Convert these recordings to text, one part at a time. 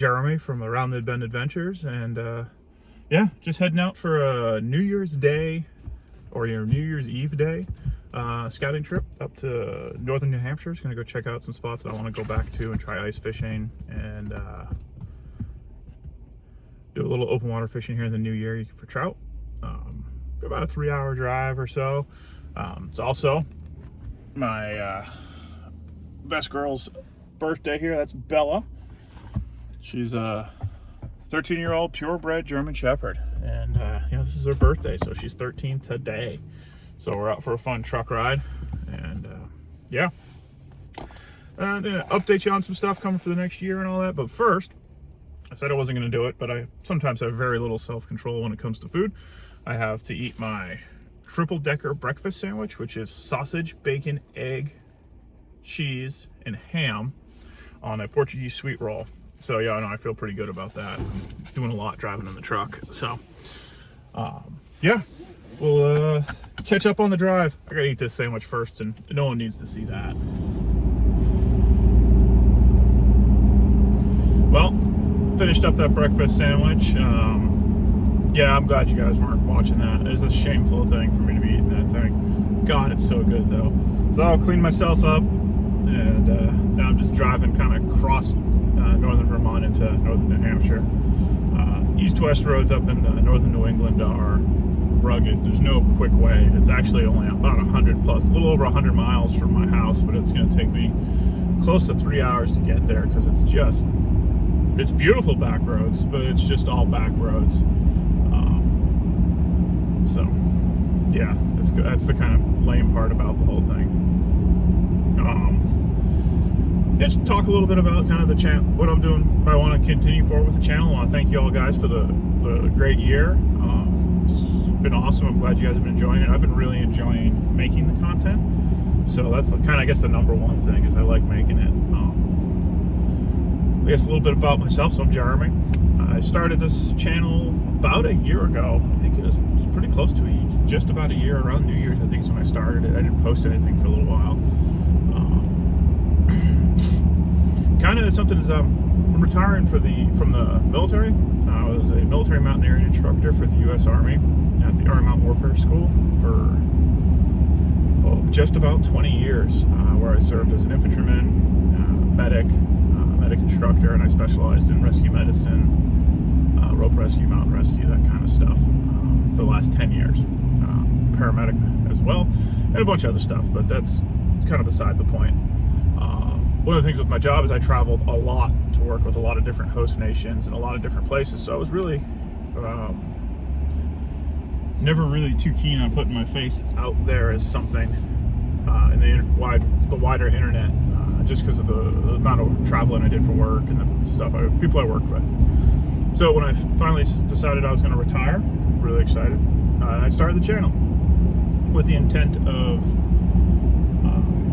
Jeremy from Around the Bend Adventures, and yeah, just heading out for a New Year's Day or your New Year's Eve day scouting trip up to northern New Hampshire. Just gonna go check out some spots that I want to go back to and try ice fishing and do a little open water fishing here in the new year for trout. About a 3-hour drive or so. It's also my best girl's birthday here. That's Bella. She's a 13-year-old purebred German Shepherd, and yeah, this is her birthday, so she's 13 today. So we're out for a fun truck ride, and yeah, and update you on some stuff coming for the next year and all that. But first, I said I wasn't going to do it, but I sometimes have very little self-control when it comes to food. I have to eat my triple-decker breakfast sandwich, which is sausage, bacon, egg, cheese, and ham on a Portuguese sweet roll. So yeah, I know I feel pretty good about that. I'm doing a lot driving in the truck. So yeah, we'll catch up on the drive. I gotta eat this sandwich first, and no one needs to see that. Well, finished up that breakfast sandwich. Yeah, I'm glad you guys weren't watching that. It's a shameful thing for me to be eating that thing. God, it's so good though. So I'll clean myself up, and now I'm just driving kind of across northern Vermont into northern New Hampshire. East-west roads up in northern New England are rugged. There's no quick way. It's actually only about 100 plus, a little over 100 miles from my house, but it's going to take me close to 3 hours to get there because it's beautiful back roads, but it's just all back roads. So yeah, that's the kind of lame part about the whole thing. Just talk a little bit about kind of the channel, what I'm doing. I want to continue forward with the channel. I want to thank you all guys for the great year. It's been awesome. I'm glad you guys have been enjoying it. I've been really enjoying making the content. So that's kind of, I guess, the number one thing is I like making it. I guess a little bit about myself. So I'm Jeremy. I started this channel about a year ago. I think it was pretty close to just about a year. Around New Year's, I think, is when I started it. I didn't post anything for a little while. Kind of something is I'm retiring from the military. I was a military mountaineering instructor for the U.S. Army at the Army Mountain Warfare School for just about 20 years, where I served as an infantryman, medic instructor, and I specialized in rescue medicine, rope rescue, mountain rescue, that kind of stuff for the last 10 years. Paramedic as well, and a bunch of other stuff, but that's kind of beside the point. One of the things with my job is I traveled a lot to work with a lot of different host nations and a lot of different places, so I was really never really too keen on putting my face out there as something in the wider internet, just because of the amount of traveling I did for work and the stuff, people I worked with. So when I finally decided I was going to retire, really excited, I started the channel with the intent of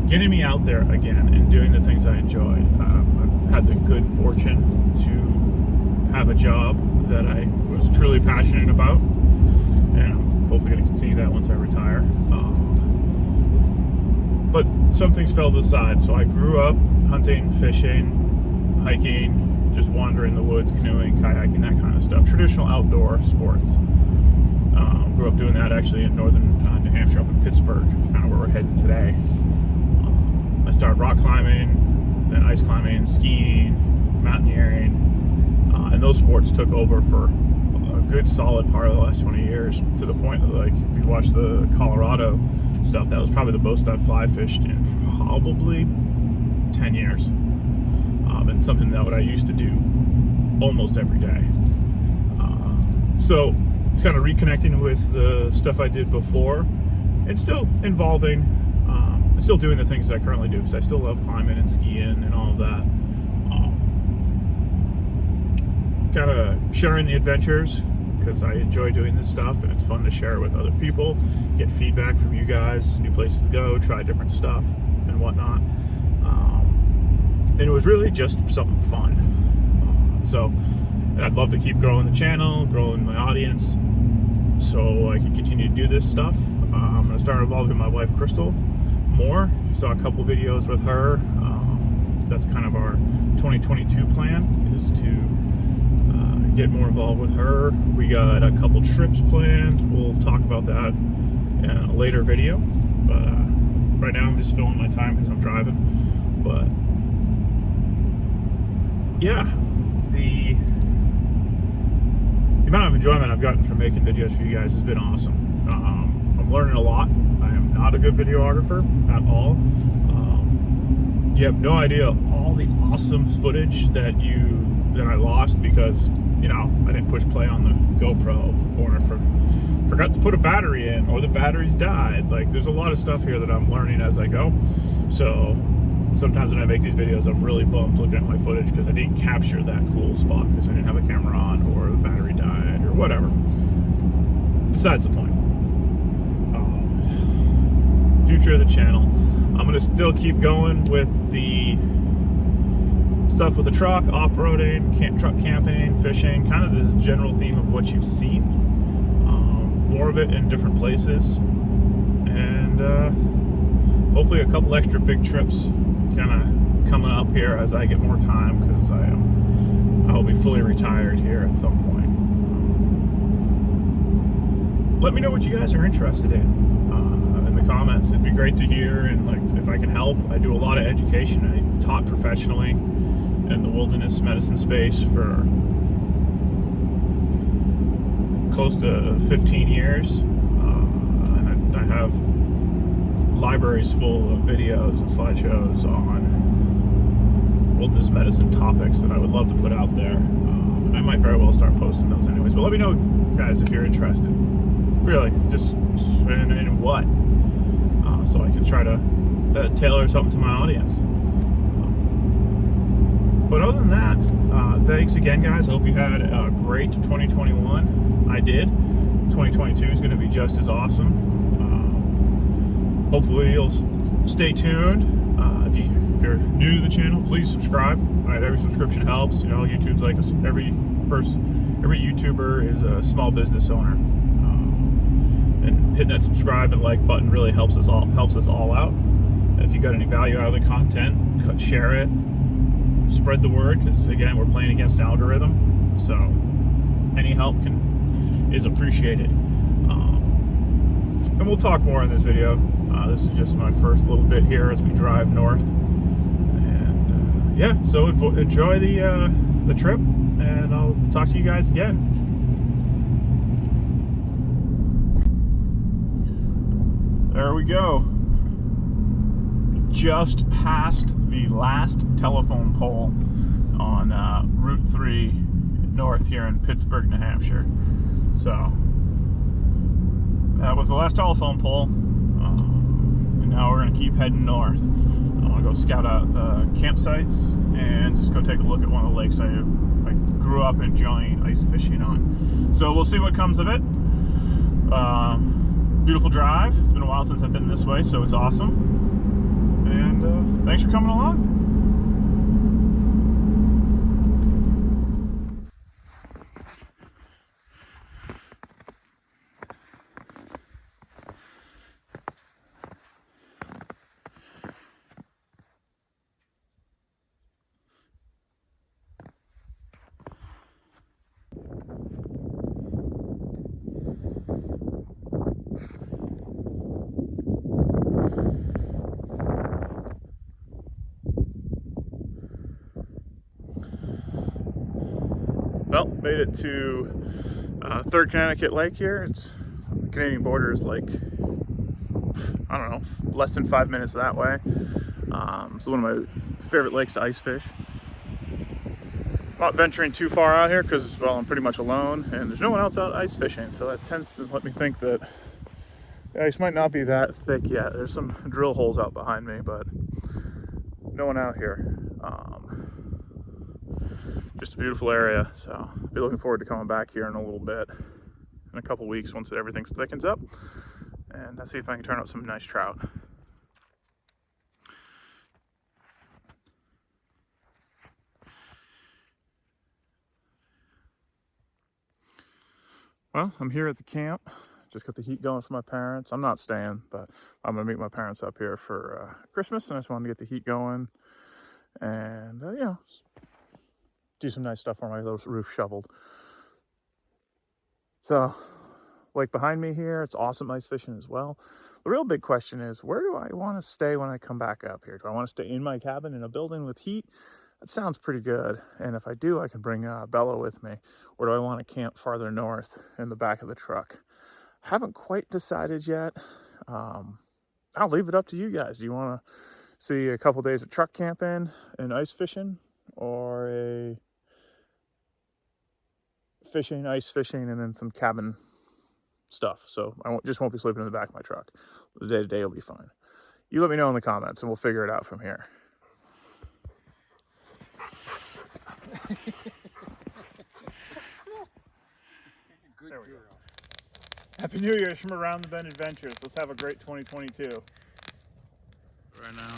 getting me out there again and doing the things I enjoyed. I've had the good fortune to have a job that I was truly passionate about, and I'm hopefully going to continue that once I retire. But some things fell to the side. So I grew up hunting, fishing, hiking, just wandering the woods, canoeing, kayaking, that kind of stuff. Traditional outdoor sports. Grew up doing that actually in northern New Hampshire, up in Pittsburgh, kind of where we're headed today. I started rock climbing, then ice climbing, skiing, mountaineering, and those sports took over for a good solid part of the last 20 years, to the point that, like, if you watch the Colorado stuff, that was probably the most I've fly fished in probably 10 years, and something that I used to do almost every day. So it's kind of reconnecting with the stuff I did before, and still involving still doing the things I currently do, because I still love climbing and skiing and all of that. Kind of sharing the adventures, because I enjoy doing this stuff and it's fun to share with other people, get feedback from you guys, new places to go, try different stuff and whatnot. And it was really just something fun. So I'd love to keep growing the channel, growing my audience, so I can continue to do this stuff. I'm going to start involving my wife Crystal more. You saw a couple videos with her. That's kind of our 2022 plan, is to get more involved with her. We got a couple trips planned. We'll talk about that in a later video. But right now I'm just filling my time because I'm driving. But yeah, the amount of enjoyment I've gotten from making videos for you guys has been awesome. I'm learning a lot. I am not a good videographer at all. You have no idea all the awesome footage that I lost because, you know, I didn't push play on the GoPro, or forgot to put a battery in, or the batteries died. Like, there's a lot of stuff here that I'm learning as I go. So sometimes when I make these videos, I'm really bummed looking at my footage because I didn't capture that cool spot because I didn't have a camera on, or the battery died, or whatever. Besides the point. Future of the channel, I'm gonna still keep going with the stuff with the truck, off-roading, truck camping, fishing, kind of the general theme of what you've seen. More of it in different places, and hopefully a couple extra big trips kind of coming up here as I get more time, because I'll be fully retired here at some point. Let me know what you guys are interested in the comments. It'd be great to hear, and like if I can help. I do a lot of education. I've taught professionally in the wilderness medicine space for close to 15 years, and I have libraries full of videos and slideshows on wilderness medicine topics that I would love to put out there. And I might very well start posting those anyways, but let me know, guys, if you're interested. Really, just in what, so I can try to tailor something to my audience. But other than that, thanks again, guys. Hope you had a great 2021. I did. 2022 is going to be just as awesome. Hopefully you'll stay tuned. If you're new to the channel, please subscribe. Every subscription helps. You know, YouTube's like every YouTuber is a small business owner. And hitting that subscribe and like button really helps us all out. If you got any value out of the content, share it, spread the word, because again, we're playing against algorithm, so any help is appreciated. And we'll talk more in this video. This is just my first little bit here as we drive north, and yeah, so enjoy the trip, and I'll talk to you guys again. There we go. Just past the last telephone pole on Route 3 north here in Pittsburgh, New Hampshire. So that was the last telephone pole, and now we're going to keep heading north. I want to go scout out campsites and just go take a look at one of the lakes I grew up enjoying ice fishing on. So we'll see what comes of it. Beautiful drive. It's been a while since I've been this way, so it's awesome. And thanks for coming along. Well, made it to 3rd Connecticut Lake here. It's the Canadian border is like, I don't know, less than 5 minutes that way. It's one of my favorite lakes to ice fish. Not venturing too far out here because, well, I'm pretty much alone and there's no one else out ice fishing, so that tends to let me think that the ice might not be that thick yet. There's some drill holes out behind me, but no one out here. Just a beautiful area, so I'll be looking forward to coming back here in a little bit, in a couple weeks, once everything thickens up, and I'll see if I can turn up some nice trout. Well, I'm here at the camp. Just got the heat going for my parents. I'm not staying, but I'm gonna meet my parents up here for Christmas, and I just wanted to get the heat going, and you know, do some nice stuff on my little roof shoveled. So, lake behind me here, it's awesome ice fishing as well. The real big question is, where do I want to stay when I come back up here? Do I want to stay in my cabin in a building with heat? That sounds pretty good. And if I do, I can bring Bella with me. Or do I want to camp farther north in the back of the truck? Haven't quite decided yet. I'll leave it up to you guys. Do you want to see a couple days of truck camping and ice fishing, or a fishing, ice fishing, and then some cabin stuff? So I just won't be sleeping in the back of my truck. The day-to-day will be fine. You let me know in the comments and we'll figure it out from here. There we go. Happy New Year's from Around the Bend Adventures. Let's have a great 2022. Right now.